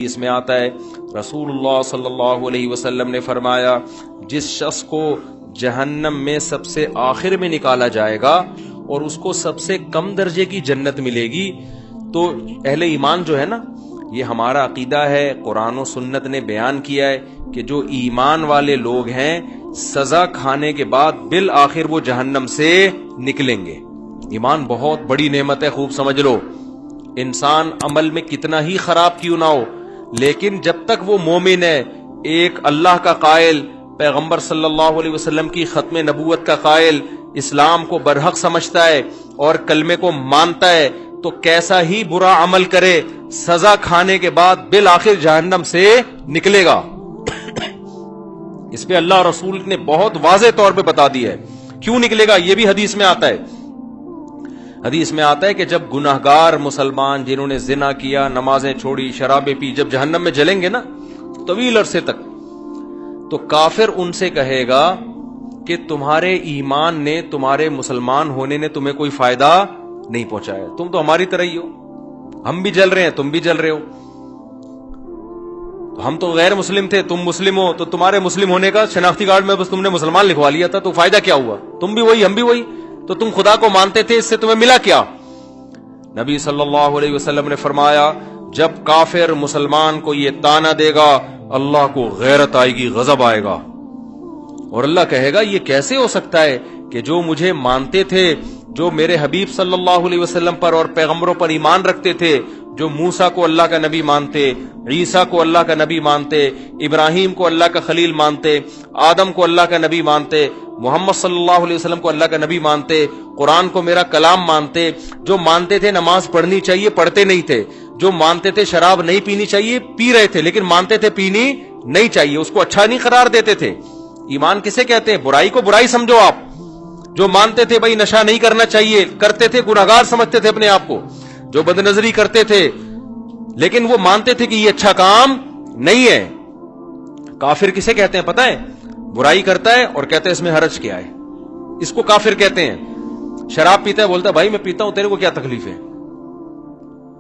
اس میں آتا ہے رسول اللہ صلی اللہ علیہ وسلم نے فرمایا جس شخص کو جہنم میں سب سے آخر میں نکالا جائے گا اور اس کو سب سے کم درجے کی جنت ملے گی، تو اہل ایمان جو ہے نا، یہ ہمارا عقیدہ ہے، قرآن و سنت نے بیان کیا ہے کہ جو ایمان والے لوگ ہیں سزا کھانے کے بعد بالآخر وہ جہنم سے نکلیں گے۔ ایمان بہت بڑی نعمت ہے، خوب سمجھ لو۔ انسان عمل میں کتنا ہی خراب کیوں نہ ہو، لیکن جب تک وہ مومن ہے، ایک اللہ کا قائل، پیغمبر صلی اللہ علیہ وسلم کی ختم نبوت کا قائل، اسلام کو برحق سمجھتا ہے اور کلمے کو مانتا ہے، تو کیسا ہی برا عمل کرے سزا کھانے کے بعد بالآخر جہنم سے نکلے گا۔ اس پہ اللہ رسول نے بہت واضح طور پہ بتا دیا ہے کیوں نکلے گا۔ یہ بھی حدیث میں آتا ہے، حدیث میں آتا ہے کہ جب گناہگار مسلمان جنہوں نے زنا کیا، نمازیں چھوڑی، شرابیں پی، جب جہنم میں جلیں گے نا طویل عرصے تک، تو کافر ان سے کہے گا کہ تمہارے ایمان نے، تمہارے مسلمان ہونے نے تمہیں کوئی فائدہ نہیں پہنچایا، تم تو ہماری طرح ہی ہو، ہم بھی جل رہے ہیں، تم بھی جل رہے ہو، تو ہم تو غیر مسلم تھے، تم مسلم ہو، تو تمہارے مسلم ہونے کا شناختی کارڈ میں بس تم نے مسلمان لکھوا لیا تھا، تو فائدہ کیا ہوا؟ تم بھی وہی، ہم بھی وہی، تو تم خدا کو مانتے تھے، اس سے تمہیں ملا کیا؟ نبی صلی اللہ علیہ وسلم نے فرمایا جب کافر مسلمان کو یہ طعنہ دے گا، اللہ کو غیرت آئے گی، غضب آئے گا، اور اللہ کہے گا یہ کیسے ہو سکتا ہے کہ جو مجھے مانتے تھے، جو میرے حبیب صلی اللہ علیہ وسلم پر اور پیغمبروں پر ایمان رکھتے تھے، جو موسیٰ کو اللہ کا نبی مانتے، عیسیٰ کو اللہ کا نبی مانتے، ابراہیم کو اللہ کا خلیل مانتے، آدم کو اللہ کا نبی مانتے، محمد صلی اللہ علیہ وسلم کو اللہ کا نبی مانتے، قرآن کو میرا کلام مانتے، جو مانتے تھے نماز پڑھنی چاہیے پڑھتے نہیں تھے، جو مانتے تھے شراب نہیں پینی چاہیے پی رہے تھے، لیکن مانتے تھے پینی نہیں چاہیے، اس کو اچھا نہیں قرار دیتے تھے۔ ایمان کسے کہتے ہیں؟ برائی کو برائی سمجھو آپ۔ جو مانتے تھے بھائی نشہ نہیں کرنا چاہیے، کرتے تھے، گناہگار سمجھتے تھے اپنے آپ کو، جو بد نظری کرتے تھے، لیکن وہ مانتے تھے کہ یہ اچھا کام نہیں ہے۔ کافر کسے کہتے ہیں پتہ ہے؟ برائی کرتا ہے اور کہتے ہیں اس میں حرج کیا ہے، اس کو کافر کہتے ہیں۔ شراب پیتا ہے، بولتا ہے بھائی میں پیتا ہوں، تیرے کو کیا تکلیف ہے؟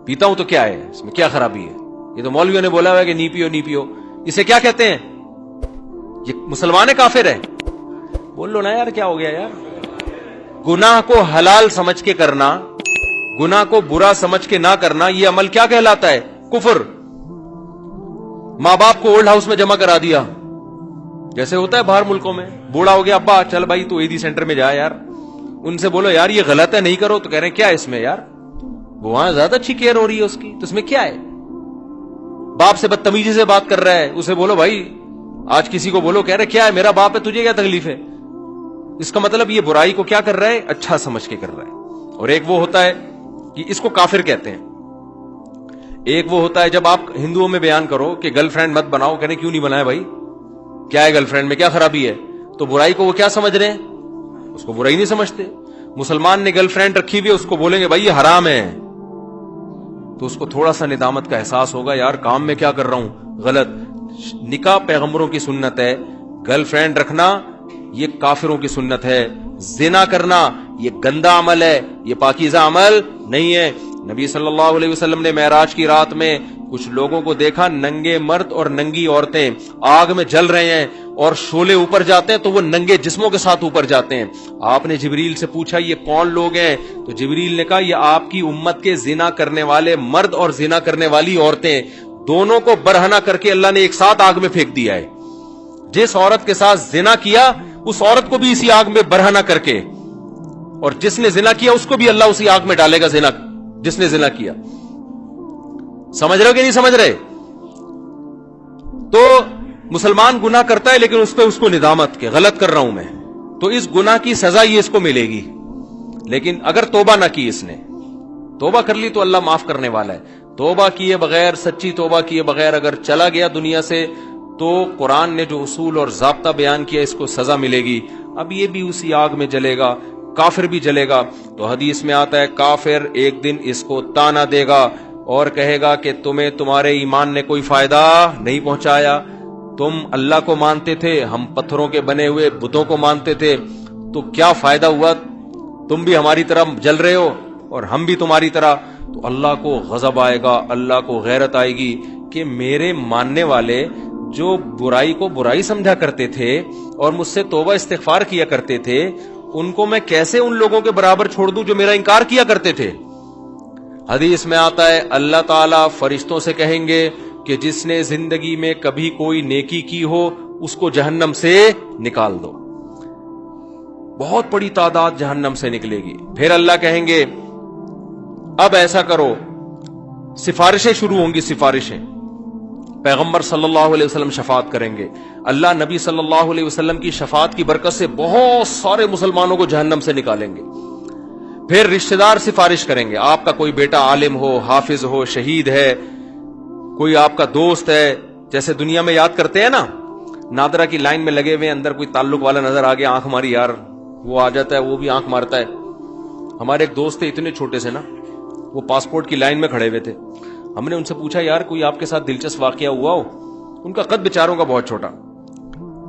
پیتا ہوں تو کیا ہے، اس میں کیا خرابی ہے؟ یہ تو مولویوں نے بولا ہوا ہے کہ نہیں پیو نہیں پیو، اسے کیا کہتے ہیں؟ یہ مسلمان ہے کافر ہے؟ بول لو نا یار، کیا ہو گیا یار؟ گناہ کو حلال سمجھ کے کرنا، گناہ کو برا سمجھ کے نہ کرنا، یہ عمل کیا کہلاتا ہے؟ کفر۔ ماں باپ کو اولڈ ہاؤس میں جمع کرا دیا، جیسے ہوتا ہے باہر ملکوں میں، بوڑھا ہو گیا، ابا چل بھائی تو ایدی سینٹر میں جا یار، ان سے بولو یار یہ غلط ہے نہیں کرو، تو کہہ رہے ہیں کیا ہے اس میں یار، وہ وہاں زیادہ اچھی کیئر ہو رہی ہے اس کی، تو اس میں کیا ہے؟ باپ سے بدتمیزی سے بات کر رہا ہے، اسے بولو بھائی، آج کسی کو بولو، کہہ رہے کیا ہے میرا باپ ہے تجھے کیا تکلیف ہے؟ اس کا مطلب یہ برائی کو کیا کر رہا ہے؟ اچھا سمجھ کے کر رہا ہے۔ اور ایک وہ ہوتا ہے کہ اس کو کافر کہتے ہیں، ایک وہ ہوتا ہے جب آپ ہندوؤں میں بیان کرو کہ گرل فرینڈ مت بناؤ، کہنے کیوں نہیں بنایا بھائی، کیا ہے گرل فرینڈ میں، کیا خرابی ہے؟ تو برائی کو وہ کیا سمجھ رہے ہیں؟ اس کو برائی نہیں سمجھتے۔ مسلمان نے گرل فرینڈ رکھی ہوئی ہے، اس کو بولیں گے بھائی یہ حرام ہے، تو اس کو تھوڑا سا ندامت کا احساس ہوگا، یار کام میں کیا کر رہا ہوں، غلط۔ نکاح پیغمبروں کی سنت ہے، گرل فرینڈ رکھنا یہ کافروں کی سنت ہے، زنا کرنا یہ گندا عمل ہے، یہ پاکیزہ عمل نہیں ہے۔ نبی صلی اللہ علیہ وسلم نے معراج کی رات میں کچھ لوگوں کو دیکھا، ننگے مرد اور ننگی عورتیں آگ میں جل رہے ہیں، اور شعلے اوپر جاتے ہیں تو وہ ننگے جسموں کے ساتھ اوپر جاتے ہیں۔ آپ نے جبریل سے پوچھا یہ کون لوگ ہیں؟ تو جبریل نے کہا یہ آپ کی امت کے زنا کرنے والے مرد اور زنا کرنے والی عورتیں، دونوں کو برہنہ کر کے اللہ نے ایک ساتھ آگ میں پھینک دیا ہے۔ جس عورت کے ساتھ زنا کیا اس عورت کو بھی اسی آگ میں برہنہ کر کے، اور جس نے زنا کیا اس کو بھی اللہ اسی آگ میں ڈالے گا، زنا جس نے زنا کیا۔ سمجھ رہے ہو کہ نہیں سمجھ رہے؟ تو مسلمان گناہ کرتا ہے لیکن اس پہ اس کو ندامت کہ غلط کر رہا ہوں میں، تو اس گناہ کی سزا یہ اس کو ملے گی۔ لیکن اگر توبہ نہ کی، اس نے توبہ کر لی تو اللہ معاف کرنے والا ہے۔ توبہ کیے بغیر، سچی توبہ کیے بغیر اگر چلا گیا دنیا سے، تو قرآن نے جو اصول اور ضابطہ بیان کیا اس کو سزا ملے گی۔ اب یہ بھی اسی آگ میں جلے گا، کافر بھی جلے گا۔ تو حدیث میں آتا ہے کافر ایک دن اس کو طعنہ دے گا اور کہے گا کہ تمہیں تمہارے ایمان نے کوئی فائدہ نہیں پہنچایا، تم اللہ کو مانتے تھے، ہم پتھروں کے بنے ہوئے بتوں کو مانتے تھے، تو کیا فائدہ ہوا؟ تم بھی ہماری طرح جل رہے ہو اور ہم بھی تمہاری طرح۔ تو اللہ کو غضب آئے گا، اللہ کو غیرت آئے گی کہ میرے ماننے والے جو برائی کو برائی سمجھا کرتے تھے اور مجھ سے توبہ استغفار کیا کرتے تھے، ان کو میں کیسے ان لوگوں کے برابر چھوڑ دوں جو میرا انکار کیا کرتے تھے؟ حدیث میں آتا ہے اللہ تعالیٰ فرشتوں سے کہیں گے کہ جس نے زندگی میں کبھی کوئی نیکی کی ہو اس کو جہنم سے نکال دو. بہت بڑی تعداد جہنم سے نکلے گی. پھر اللہ کہیں گے اب ایسا کرو، سفارشیں شروع ہوں گی. سفارشیں پیغمبر صلی اللہ علیہ وسلم شفاعت کریں گے. اللہ نبی صلی اللہ علیہ وسلم کی شفاعت کی برکت سے بہت سارے مسلمانوں کو جہنم سے نکالیں گے. پھر رشتہ دار سفارش کریں گے. آپ کا کوئی بیٹا عالم ہو، حافظ ہو، شہید ہے، کوئی آپ کا دوست ہے، جیسے دنیا میں یاد کرتے ہیں نا، نادرا کی لائن میں لگے ہوئے، اندر کوئی تعلق والا نظر آ گیا، آنکھ ماری یار، وہ آ جاتا ہے، وہ بھی آنکھ مارتا ہے. ہمارے ایک دوست تھے اتنے چھوٹے سے نا، وہ پاسپورٹ کی لائن میں کھڑے ہوئے تھے. ہم نے ان سے پوچھا یار کوئی آپ کے ساتھ دلچسپ واقعہ ہوا ہو؟ ان کا قد بیچاروں کا بہت چھوٹا،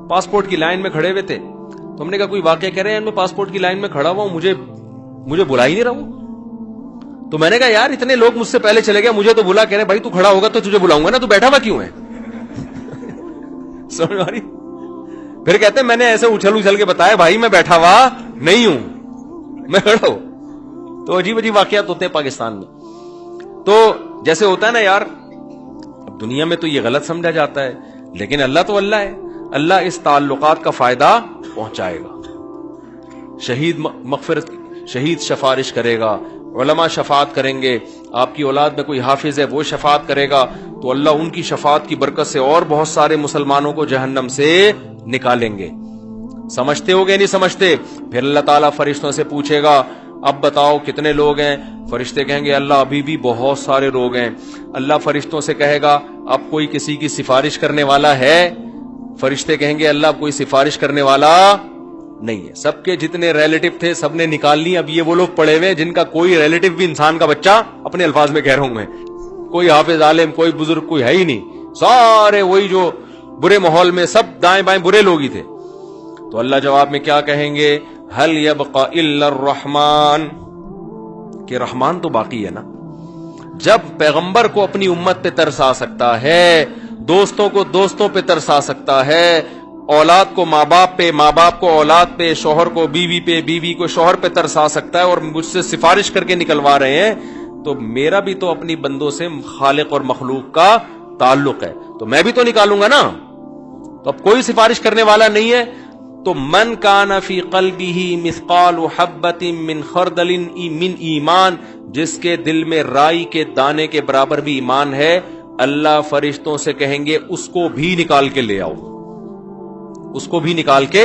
پاسپورٹ کی لائن میں کھڑے ہوئے تھے. تو ہم نے کہا کوئی واقعہ کہہ رہے ہیں میں پاسپورٹ کی لائن میں کھڑا ہوا ہوں، مجھے بلا ہی نہیں رہا ہوں. تو میں نے کہا یار اتنے لوگ مجھ سے پہلے چلے گئے، مجھے تو بلا. کہہ رہے بھائی تو کھڑا ہوگا تو تجھے بلاؤں گا نا، تو بیٹھا ہوا کیوں ہے؟ سمجھ آ رہی؟ پھر کہتے ہیں میں نے ایسے اچھل کے بتایا بھائی میں بیٹھا ہوا نہیں ہوں، میں کھڑا ہوں. تو عجیب عجیب واقعات ہوتے ہیں پاکستان میں. تو جیسے ہوتا ہے نا یار، اب دنیا میں تو یہ غلط سمجھا جاتا ہے، لیکن اللہ تو اللہ ہے. اللہ اس تعلقات کا فائدہ پہنچائے گا. شہید سفارش کرے گا، علماء شفاعت کریں گے. آپ کی اولاد میں کوئی حافظ ہے وہ شفاعت کرے گا، تو اللہ ان کی شفاعت کی برکت سے اور بہت سارے مسلمانوں کو جہنم سے نکالیں گے. سمجھتے ہو گے نہیں سمجھتے؟ پھر اللہ تعالیٰ فرشتوں سے پوچھے گا اب بتاؤ کتنے لوگ ہیں؟ فرشتے کہیں گے اللہ ابھی بھی بہت سارے لوگ ہیں. اللہ فرشتوں سے کہے گا اب کوئی کسی کی سفارش کرنے والا ہے؟ فرشتے کہیں گے اللہ اب کوئی سفارش کرنے والا نہیں ہے. سب کے جتنے ریلیٹو تھے سب نے نکال لی. اب یہ وہ لوگ پڑے ہوئے جن کا کوئی ریلیٹو بھی انسان کا بچہ، اپنے الفاظ میں کہہ رہا ہوں میں، کوئی حافظ عالم کوئی بزرگ کوئی ہے ہی نہیں. سارے وہی جو برے ماحول میں سب دائیں بائیں برے لوگ ہی تھے. تو اللہ جواب میں کیا کہیں گے؟ هل يبقى الا الرحمن، کہ رحمان تو باقی ہے نا. جب پیغمبر کو اپنی امت پہ ترس آ سکتا ہے، دوستوں کو دوستوں پہ ترس آ سکتا ہے، اولاد کو ماں باپ پہ، ماں باپ کو اولاد پہ، شوہر کو بیوی پہ، بیوی کو شوہر پہ ترس آ سکتا ہے، اور مجھ سے سفارش کر کے نکلوا رہے ہیں، تو میرا بھی تو اپنی بندوں سے خالق اور مخلوق کا تعلق ہے، تو میں بھی تو نکالوں گا نا. تو اب کوئی سفارش کرنے والا نہیں ہے. تو من کان فی قلبہ مثقال حبۃ من خردل من ایمان، جس کے دل میں رائی کے دانے کے برابر بھی ایمان ہے، اللہ فرشتوں سے کہیں گے اس کو بھی نکال کے لے آؤ. اس کو بھی نکال کے.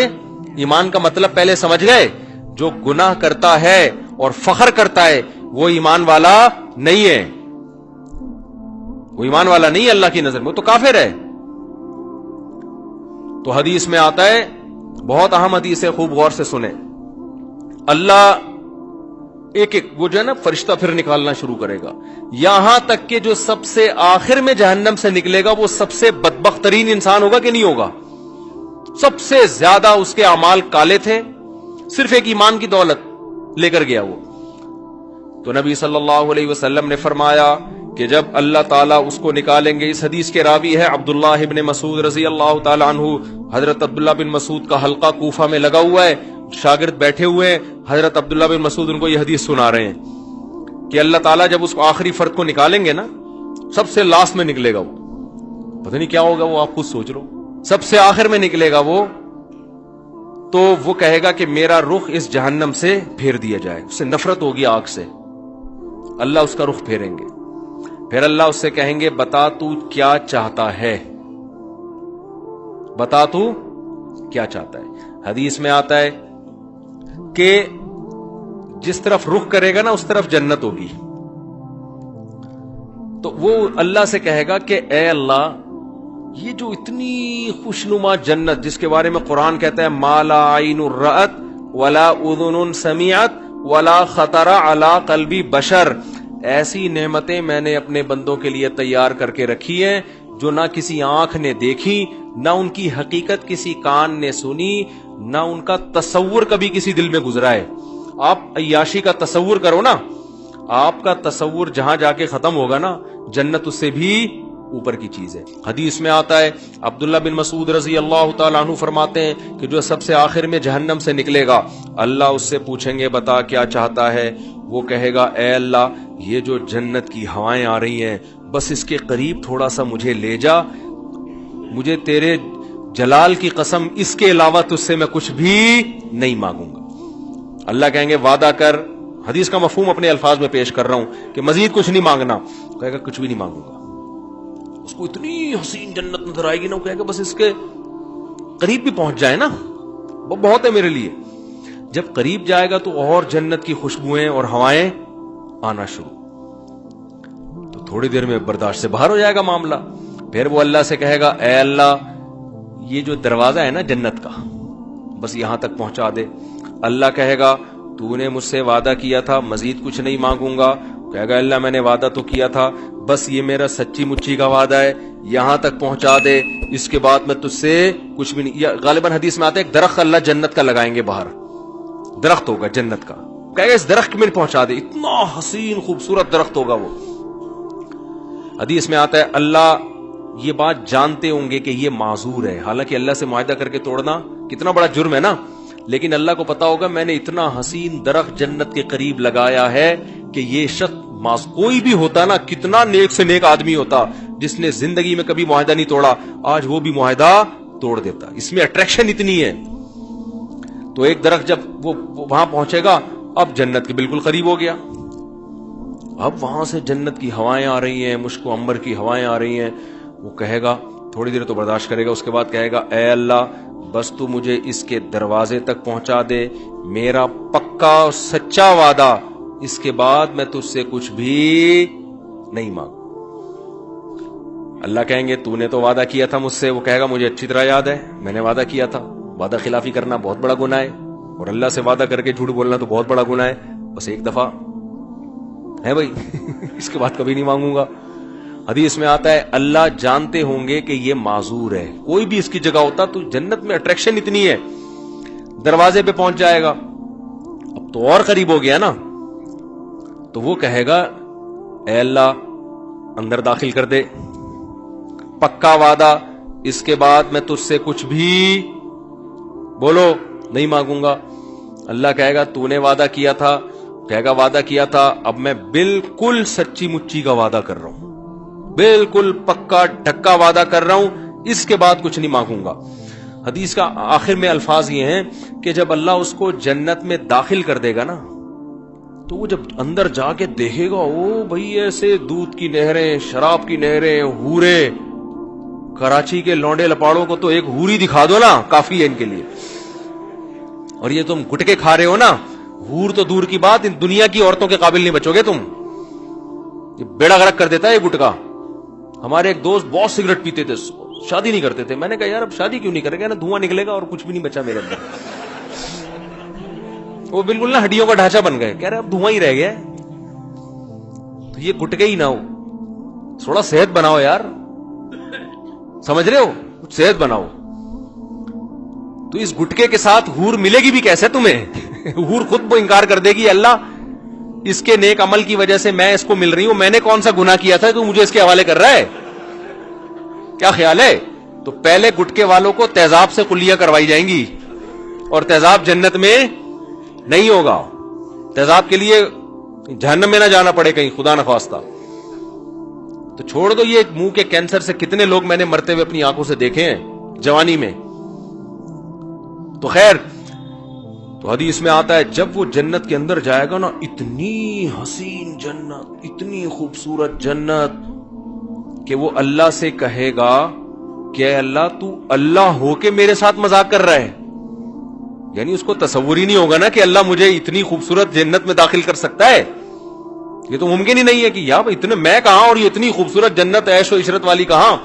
ایمان کا مطلب پہلے سمجھ گئے؟ جو گناہ کرتا ہے اور فخر کرتا ہے وہ ایمان والا نہیں ہے. وہ ایمان والا نہیں ہے اللہ کی نظر میں، وہ تو کافر ہے. تو حدیث میں آتا ہے، بہت اہم حدیث ہے، خوب غور سے سنیں. اللہ ایک ایک وہ جو ہے نا فرشتہ پھر نکالنا شروع کرے گا، یہاں تک کہ جو سب سے آخر میں جہنم سے نکلے گا وہ سب سے بدبخت ترین انسان ہوگا کہ نہیں ہوگا؟ سب سے زیادہ اس کے اعمال کالے تھے، صرف ایک ایمان کی دولت لے کر گیا وہ. تو نبی صلی اللہ علیہ وسلم نے فرمایا کہ جب اللہ تعالیٰ اس کو نکالیں گے. اس حدیث کے راوی ہے عبداللہ ابن مسعود رضی اللہ تعالیٰ عنہ. حضرت عبداللہ بن مسعود کا حلقہ کوفہ میں لگا ہوا ہے، شاگرد بیٹھے ہوئے ہیں، حضرت عبداللہ بن مسعود ان کو یہ حدیث سنا رہے ہیں کہ اللہ تعالیٰ جب اس کو آخری فرد کو نکالیں گے نا، سب سے لاسٹ میں نکلے گا وہ، پتہ نہیں کیا ہوگا وہ، آپ خود سوچ لو. سب سے آخر میں نکلے گا وہ، تو وہ کہے گا کہ میرا رخ اس جہنم سے پھیر دیا جائے. اس سے نفرت ہوگی آگ سے، اللہ اس کا رخ پھیریں گے. پھر اللہ اس سے کہیں گے بتا تو کیا چاہتا ہے، بتا تو کیا چاہتا ہے. حدیث میں آتا ہے کہ جس طرف رخ کرے گا نا اس طرف جنت ہوگی. تو وہ اللہ سے کہے گا کہ اے اللہ، یہ جو اتنی خوشنما جنت جس کے بارے میں قرآن کہتا ہے ما لا عین رأت ولا اذن سمعت ولا خطر علی قلب بشر، ایسی نعمتیں میں نے اپنے بندوں کے لیے تیار کر کے رکھی ہیں جو نہ کسی آنکھ نے دیکھی، نہ ان کی حقیقت کسی کان نے سنی، نہ ان کا تصور کبھی کسی دل میں گزرا ہے. آپ عیاشی کا تصور کرو نا، آپ کا تصور جہاں جا کے ختم ہوگا نا، جنت اس سے بھی اوپر کی چیز ہے. حدیث میں آتا ہے عبداللہ بن مسعود رضی اللہ تعالیٰ عنہ فرماتے ہیں کہ جو سب سے آخر میں جہنم سے نکلے گا اللہ اس سے پوچھیں گے بتا کیا چاہتا ہے. وہ کہے گا اے اللہ یہ جو جنت کی ہوائیں آ رہی ہیں بس اس کے قریب تھوڑا سا مجھے لے جا, مجھے تیرے جلال کی قسم اس کے علاوہ تجھ سے میں کچھ بھی نہیں مانگوں گا. اللہ کہیں گے وعدہ کر, حدیث کا مفہوم اپنے الفاظ میں پیش کر رہا ہوں کہ مزید کچھ نہیں مانگنا. کہے گا کچھ بھی نہیں مانگوں گا. اس کو اتنی حسین جنت نظر آئے گی نا, وہ کہے گا بس اس کے قریب بھی پہنچ جائے نا وہ بہت ہے میرے لیے. جب قریب جائے گا تو اور جنت کی خوشبوئیں اور ہوائیں آنا شروع, تو تھوڑی دیر میں برداشت سے باہر ہو جائے گا معاملہ. پھر وہ اللہ سے کہے گا اے اللہ یہ جو دروازہ ہے نا جنت کا بس یہاں تک پہنچا دے. اللہ کہے گا تو نے مجھ سے وعدہ کیا تھا مزید کچھ نہیں مانگوں گا. کہے گا اللہ میں نے وعدہ تو کیا تھا بس یہ میرا سچی مچی کا وعدہ ہے, یہاں تک پہنچا دے, اس کے بعد میں تجھ سے کچھ بھی نہیں. غالباً حدیث میں آتا ہے ایک درخت اللہ جنت کا لگائیں گے باہر, درخت ہوگا جنت کا, کہے گا اس درخت میں پہنچا دے, اتنا حسین خوبصورت درخت ہوگا وہ. حدیث میں آتا ہے اللہ یہ بات جانتے ہوں گے کہ یہ معذور ہے, حالانکہ اللہ سے معاہدہ کر کے توڑنا کتنا بڑا جرم ہے نا, لیکن اللہ کو پتا ہوگا میں نے اتنا حسین درخت جنت کے قریب لگایا ہے کہ یہ شخص کوئی بھی ہوتا نا, کتنا نیک سے نیک آدمی ہوتا جس نے زندگی میں کبھی معاہدہ نہیں توڑا, آج وہ بھی معاہدہ توڑ دیتا. اس میں اٹریکشن اتنی ہے. تو ایک درخت جب وہ وہاں پہنچے گا اب جنت کے بالکل قریب ہو گیا, اب وہاں سے جنت کی ہوائیں آ رہی ہیں, مشک و عنبر کی ہوائیں آ رہی ہیں. وہ کہے گا تھوڑی دیر تو برداشت کرے گا, اس کے بعد کہے گا اے اللہ بس تو مجھے اس کے دروازے تک پہنچا دے, میرا پکا اور سچا وعدہ, اس کے بعد میں تجھ سے کچھ بھی نہیں مانگوں. اللہ کہیں گے تو نے تو وعدہ کیا تھا مجھ سے. وہ کہے گا مجھے اچھی طرح یاد ہے میں نے وعدہ کیا تھا. وعدہ خلافی کرنا بہت بڑا گناہ ہے اور اللہ سے وعدہ کر کے جھوٹ بولنا تو بہت بڑا گناہ ہے. بس ایک دفعہ ہے بھائی اس کے بعد کبھی نہیں مانگوں گا. حدیث میں آتا ہے اللہ جانتے ہوں گے کہ یہ معذور ہے, کوئی بھی اس کی جگہ ہوتا تو جنت میں اٹریکشن اتنی ہے, دروازے پہ پہنچ جائے گا, اب تو اور قریب ہو گیا نا. تو وہ کہے گا اے اللہ اندر داخل کر دے, پکا وعدہ, اس کے بعد میں تجھ سے کچھ بھی بولو نہیں مانگوں گا. اللہ کہے گا تو نے وعدہ کیا تھا, کہے گا وعدہ کیا تھا, اب میں بالکل سچی مچی کا وعدہ کر رہا ہوں, بالکل پکا ڈھکا وعدہ کر رہا ہوں, اس کے بعد کچھ نہیں مانگوں گا. حدیث کا آخر میں الفاظ یہ ہیں کہ جب اللہ اس کو جنت میں داخل کر دے گا نا تو وہ جب اندر جا کے دیکھے گا او بھئی ایسے دودھ کی نہریں, شراب کی نہریں, ہورے, کراچی کے لونڈے لپاڑوں کو تو ایک ہوری دکھا دو نا کافی ہے ان کے لیے. اور یہ تم گٹکے کھا رہے ہو نا, ہور تو دور کی بات, ان دنیا کی عورتوں کے قابل نہیں بچو گے تم. یہ بیڑا غرق کر دیتا ہے یہ گٹکا. ہمارے ایک دوست بہت سگریٹ پیتے تھے, شادی نہیں کرتے تھے. میں نے کہا یار اب شادی کیوں نہیں کرے گا, نا دھواں نکلے گا اور کچھ بھی نہیں بچا میرے اندر. وہ بالکل نا ہڈیوں کا ڈھانچہ بن گئے, کہہ رہے اب دھواں ہی رہ گیا. تو یہ گٹکے ہی نہ ہو, تھوڑا صحت بناؤ یار, سمجھ رہے ہو, کچھ صحت بناؤ. تو اس گٹکے کے ساتھ ہور ملے گی بھی کیسے تمہیں؟ ہور خود وہ انکار کر دے گی اللہ اس کے نیک عمل کی وجہ سے میں اس کو مل رہی ہوں, میں نے کون سا گناہ کیا تھا تو مجھے اس کے حوالے کر رہا ہے, کیا خیال ہے؟ تو پہلے گٹکے والوں کو تیزاب سے کلیاں کروائی جائیں گی, اور تیزاب جنت میں نہیں ہوگا. تیزاب کے لیے جہنم میں نہ جانا پڑے کہیں, خدا نخواستہ. تو چھوڑ دو یہ منہ کے کینسر سے کتنے لوگ میں نے مرتے ہوئے اپنی آنکھوں سے دیکھے ہیں جوانی میں. تو خیر, تو حدیث میں آتا ہے جب وہ جنت کے اندر جائے گا نا, اتنی حسین جنت, اتنی خوبصورت جنت کہ وہ اللہ سے کہے گا کہ اے اللہ تو اللہ ہو کے میرے ساتھ مذاق کر رہا ہے. یعنی اس کو تصور ہی نہیں ہوگا نا کہ اللہ مجھے اتنی خوبصورت جنت میں داخل کر سکتا ہے. یہ تو ممکن ہی نہیں ہے کہ یار اتنے میں کہاں اور یہ اتنی خوبصورت جنت عیش و عشرت والی کہاں.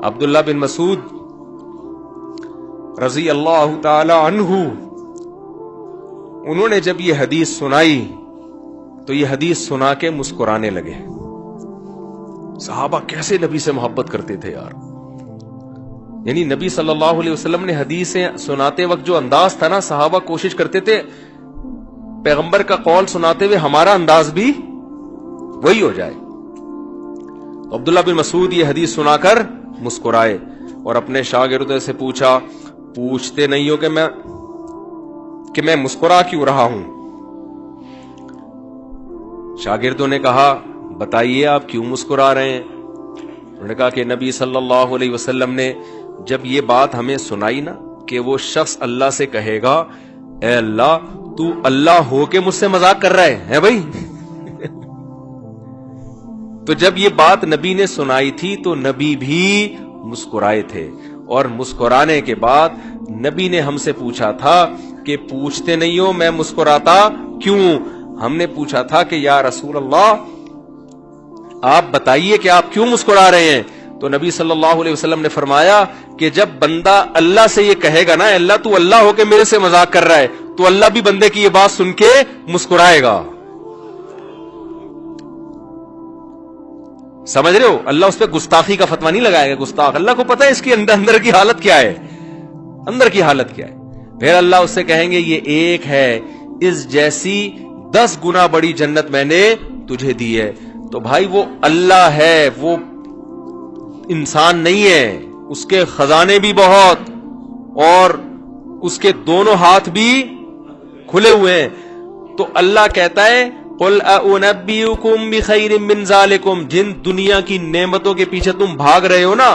عبداللہ بن مسعود رضی اللہ تعالی عنہ, انہوں نے جب یہ حدیث سنائی تو یہ حدیث سنا کے مسکرانے لگے. صحابہ کیسے نبی سے محبت کرتے تھے یار. یعنی نبی صلی اللہ علیہ وسلم نے حدیثیں سناتے وقت جو انداز تھا نا, صحابہ کوشش کرتے تھے پیغمبر کا قول سناتے ہوئے ہمارا انداز بھی وہی ہو جائے. تو عبداللہ بن مسعود یہ حدیث سنا کر مسکرائے اور اپنے شاگردوں سے پوچھا، پوچھتے نہیں ہو کہ میں مسکرا کیوں رہا ہوں؟ شاگردوں نے کہا، بتائیے آپ کیوں مسکرا رہے ہیں؟ انہوں نے کہا کہ نبی صلی اللہ علیہ وسلم نے جب یہ بات ہمیں سنائی نا کہ وہ شخص اللہ سے کہے گا، اے اللہ تو اللہ ہو کے مجھ سے مذاق کر رہا ہے بھائی تو جب یہ بات نبی نے سنائی تھی تو نبی بھی مسکرائے تھے، اور مسکرانے کے بعد نبی نے ہم سے پوچھا تھا کہ پوچھتے نہیں ہو میں مسکراتا کیوں؟ ہم نے پوچھا تھا کہ یا رسول اللہ آپ بتائیے کہ آپ کیوں مسکرا رہے ہیں؟ تو نبی صلی اللہ علیہ وسلم نے فرمایا کہ جب بندہ اللہ سے یہ کہے گا نا، اللہ تو اللہ ہو کے میرے سے مذاق کر رہا ہے، تو اللہ بھی بندے کی یہ بات سن کے مسکرائے گا. سمجھ رہے ہو؟ اللہ اس پہ گستاخی کا فتویٰ نہیں لگائے گا. گستاخ، اللہ کو پتا ہے اس کی اندر کی حالت کیا ہے، اندر کی حالت کیا ہے. پھر اللہ اس سے کہیں گے یہ ایک ہے، اس جیسی 10 گنا بڑی جنت میں نے تجھے دی ہے. تو بھائی وہ اللہ ہے، وہ انسان نہیں ہے، اس کے خزانے بھی بہت اور اس کے دونوں ہاتھ بھی کھلے ہوئے ہیں. تو اللہ کہتا ہے قل اُنَبِّئُكُم بِخَيْرٍ مِّن ذَلِكُم، جن دنیا کی نعمتوں کے پیچھے تم بھاگ رہے ہو نا،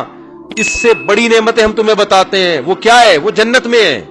اس سے بڑی نعمتیں ہم تمہیں بتاتے ہیں. وہ کیا ہے؟ وہ جنت میں ہے.